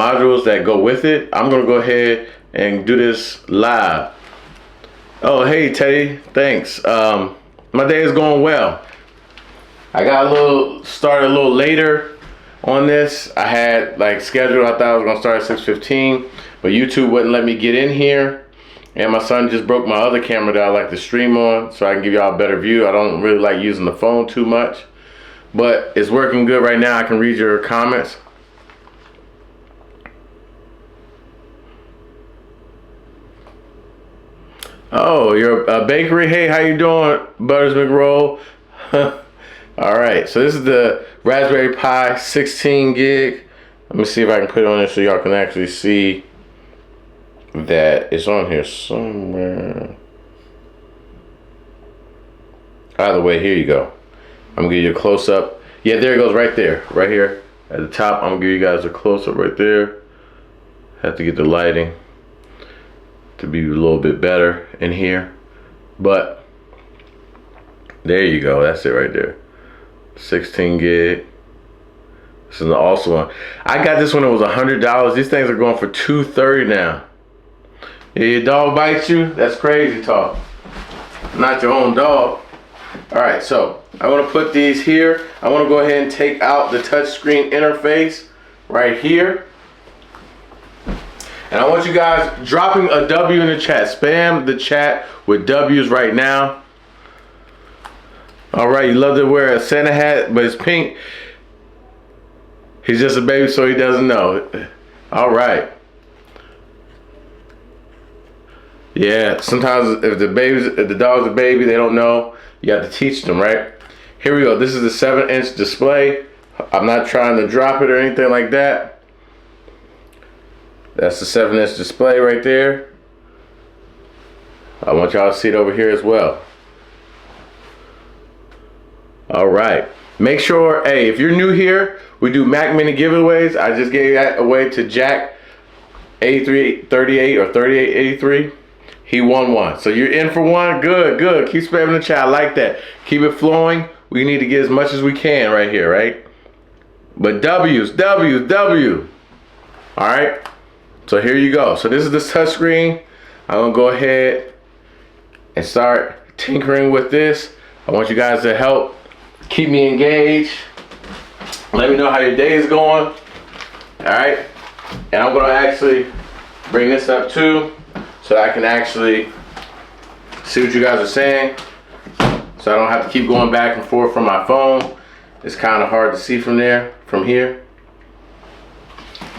modules that go with it. I'm gonna go ahead and do this live. Oh, hey Teddy, thanks. My day is going well. I got started a little later on this. I had like scheduled, I thought I was gonna start at 6:15, but YouTube wouldn't let me get in here. And my son just broke my other camera that I like to stream on so I can give y'all a better view. I don't really like using the phone too much, but it's working good right now. I can read your comments. Oh, you're a bakery? Hey, how you doing, Butters McRoll? All right, so this is the Raspberry Pi 16 gig. Let me see if I can put it on there so y'all can actually see that it's on here somewhere. Either way, here you go. I'm gonna give you a close up. Yeah, there it goes right there, right here at the top. I'm gonna give you guys a close up right there. Have to get the lighting to be a little bit better in here, but there you go. That's it right there. 16 gig. This is an awesome one. I got this one. It was $100. These things are going for $230 now. Yeah, your dog bites you? That's crazy talk. Not your own dog. All right, so I want to put these here. I want to go ahead and take out the touchscreen interface right here. And I want you guys dropping a W in the chat. Spam the chat with W's right now. All right, you love to wear a Santa hat, but it's pink. He's just a baby, so he doesn't know. All right. Yeah, sometimes if the dog's a baby, they don't know. You have to teach them, right? Here we go. This is the 7-inch display. I'm not trying to drop it or anything like that. That's the 7-inch display right there. I want y'all to see it over here as well. All right. Make sure, hey, if you're new here, we do Mac Mini giveaways. I just gave that away to Jack 8338 or 3883. He won one. So you're in for one. Good, good. Keep spamming the chat. I like that. Keep it flowing. We need to get as much as we can right here, right? But W's, W's, W. All right. So here you go. So this is the touchscreen. I'm gonna go ahead and start tinkering with this. I want you guys to help keep me engaged. Let me know how your day is going. All right. And I'm gonna actually bring this up too, so I can actually see what you guys are saying. So I don't have to keep going back and forth from my phone. It's kind of hard to see from here.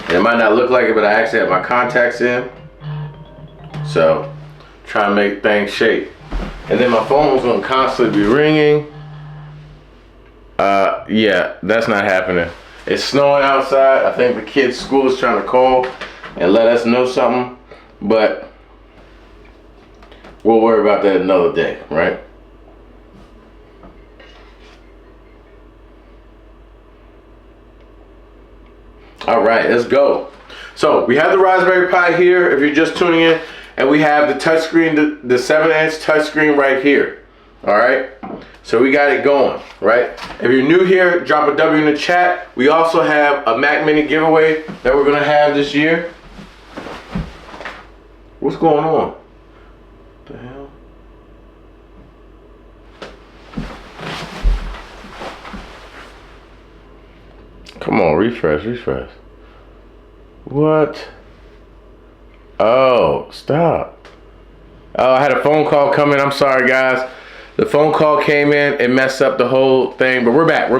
And it might not look like it, but I actually have my contacts in. So, try to make things shake. And then my phone's gonna constantly be ringing. Yeah, that's not happening. It's snowing outside. I think the kids' school is trying to call and let us know something, but we'll worry about that another day, right? All right, let's go. So we have the Raspberry Pi here, if you're just tuning in, and we have the touchscreen, the 7-inch touchscreen right here. All right, so we got it going, right? If you're new here, drop a W in the chat. We also have a Mac Mini giveaway that we're gonna have this year. What's going on? What the hell? Come on, refresh. What? Oh, stop. Oh, I had a phone call coming. I'm sorry, guys. The phone call came in and messed up the whole thing, but we're back.